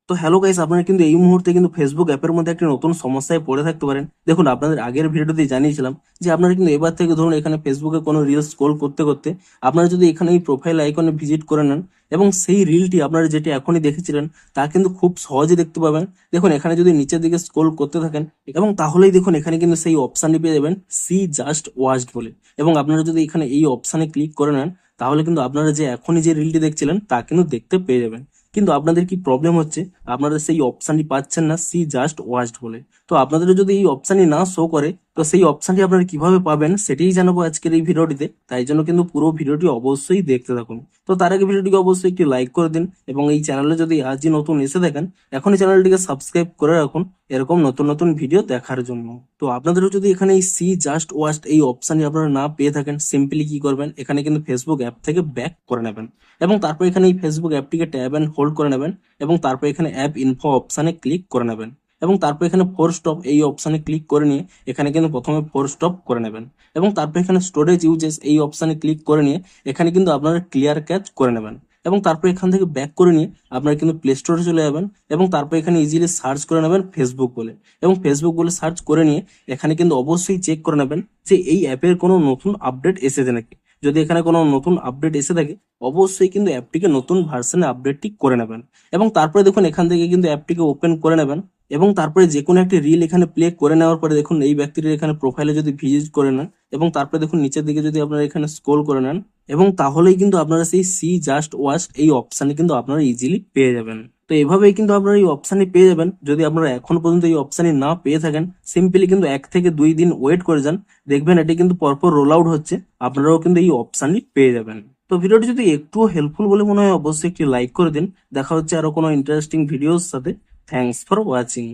তো hello guys, আপনারা কিন্তু এই মুহূর্তে কিন্তু ফেসবুক অ্যাপের মধ্যে একটা নতুন সমস্যায় পড়ে থাকতে পারেন। দেখুন, আপনাদের আগের ভিডিওতেই জানিয়েছিলাম যে আপনারা কিন্তু এবার থেকে ধরুন এখানে ফেসবুকে কোনো রিল স্ক্রোল করতে করতে আপনারা যদি এখানে এই প্রোফাইল আইকনে ভিজিট করে নেন এবং সেই রিলটি আপনারা যেটি এখনই দেখেছিলেন তা কিন্তু খুব সহজে দেখতে পাবেন। দেখুন, এখানে যদি নিচের দিকে স্ক্রোল করতে থাকেন এবং তাহলেই দেখুন এখানে কিন্তু সেই অপশানটি পেয়ে যাবেন সি জাস্ট ওয়াচড বলে। এবং আপনারা যদি এখানে এই অপশানে ক্লিক করে নেন তাহলে কিন্তু আপনারা যে এখনই যে রিলটি দেখছিলেন তা কিন্তু দেখতে পেয়ে যাবেন। কিন্তু আপনাদের কি প্রবলেম হচ্ছে, আপনারা সেই অপশনটি পাচ্ছেন না সি জাস্ট ওয়াচড বলে। তো আপনাদের যদি এই অপশনটি না শো করে তো সেই অপশনটি আপনারা কিভাবে পাবেন সেটাই জানাবো আজকের এই ভিডিওটিতে। তাই জন্য কিন্তু পুরো ভিডিওটি অবশ্যই দেখতে থাকুন। তো তার আগে ভিডিওটিকে অবশ্যই একটি লাইক করে দিন এবং এই চ্যানেলে যদি আজই নতুন এসে দেখেন এখনই চ্যানেলটিকে সাবস্ক্রাইব করে রাখুন এরকম নতুন নতুন ভিডিও দেখার জন্য। তো আপনাদেরও যদি এখানে এই সি জাস্ট ওয়াচড এই অপশনটি আপনারা না পেয়ে থাকেন, সিম্পলি কি করবেন, এখানে কিন্তু ফেসবুক অ্যাপ থেকে ব্যাক করে নেবেন এবং তারপর এখানে এই ফেসবুক অ্যাপটিকে ট্যাব অ্যান্ড হোল্ড করে নেবেন এবং তারপর এখানে অ্যাপ ইনফো অপশানে ক্লিক করে নেবেন এবং তারপর এখানে ফোর স্টপ এই অপশানে ক্লিক করে নিয়ে এখানে কিন্তু প্রথমে ফোর স্টপ করে নেবেন এবং তারপর এখানে স্টোরেজ ইউজেস এই অপশানে ক্লিক করে নিয়ে এখানে কিন্তু আপনারা ক্লিয়ার ক্যাচ করে নেবেন এবং তারপর এখান থেকে ব্যাক করে নিয়ে আপনারা কিন্তু প্লে স্টোরে চলে যাবেন এবং তারপর এখানে ইজিলি সার্চ করে নেবেন ফেসবুক বলে এবং ফেসবুক বলে সার্চ করে নিয়ে এখানে কিন্তু অবশ্যই চেক করে নেবেন যে এই অ্যাপের কোনো নতুন আপডেট এসেছে নাকি। যদি এখানে কোনো নতুন আপডেট এসে থাকে অবশ্যই কিন্তু অ্যাপটিকে নতুন ভার্সনে আপডেটটি করে নেবেন এবং তারপরে দেখুন এখান থেকে কিন্তু অ্যাপটিকে ওপেন করে নেবেন এবং তারপরে যে কোনো একটি রিল এখানে প্লে করে নেওয়ার পরে দেখুন এই ব্যক্তির এখানে প্রোফাইলে যদি ভিজিট করে নেন এবং তারপরে দেখুন নিচের দিকে যদি আপনারা এখানে স্ক্রোল করে নেন এবং তাহলেই কিন্তু আপনারা সেই সি জাস্ট ওয়াচ এই অপশানে কিন্তু আপনারা ইজিলি পেয়ে যাবেন। তো এভাবেই কিন্তু আপনারা এই অপশানটি পেয়ে যাবেন। যদি আপনারা এখন পর্যন্ত এই অপশানটি না পেয়ে থাকেন সিম্পলি কিন্তু 1 থেকে 2 দিন ওয়েট করে যান, দেখবেন এটি কিন্তু পরপর রোল আউট হচ্ছে, আপনারাও কিন্তু এই অপশানটি পেয়ে যাবেন। তো ভিডিওটি যদি একটুও হেল্পফুল বলে মনে হয় অবশ্যই একটি লাইক করে দিন। দেখা হচ্ছে আরো কোনো ইন্টারেস্টিং ভিডিওর সাথে। Thanks for watching.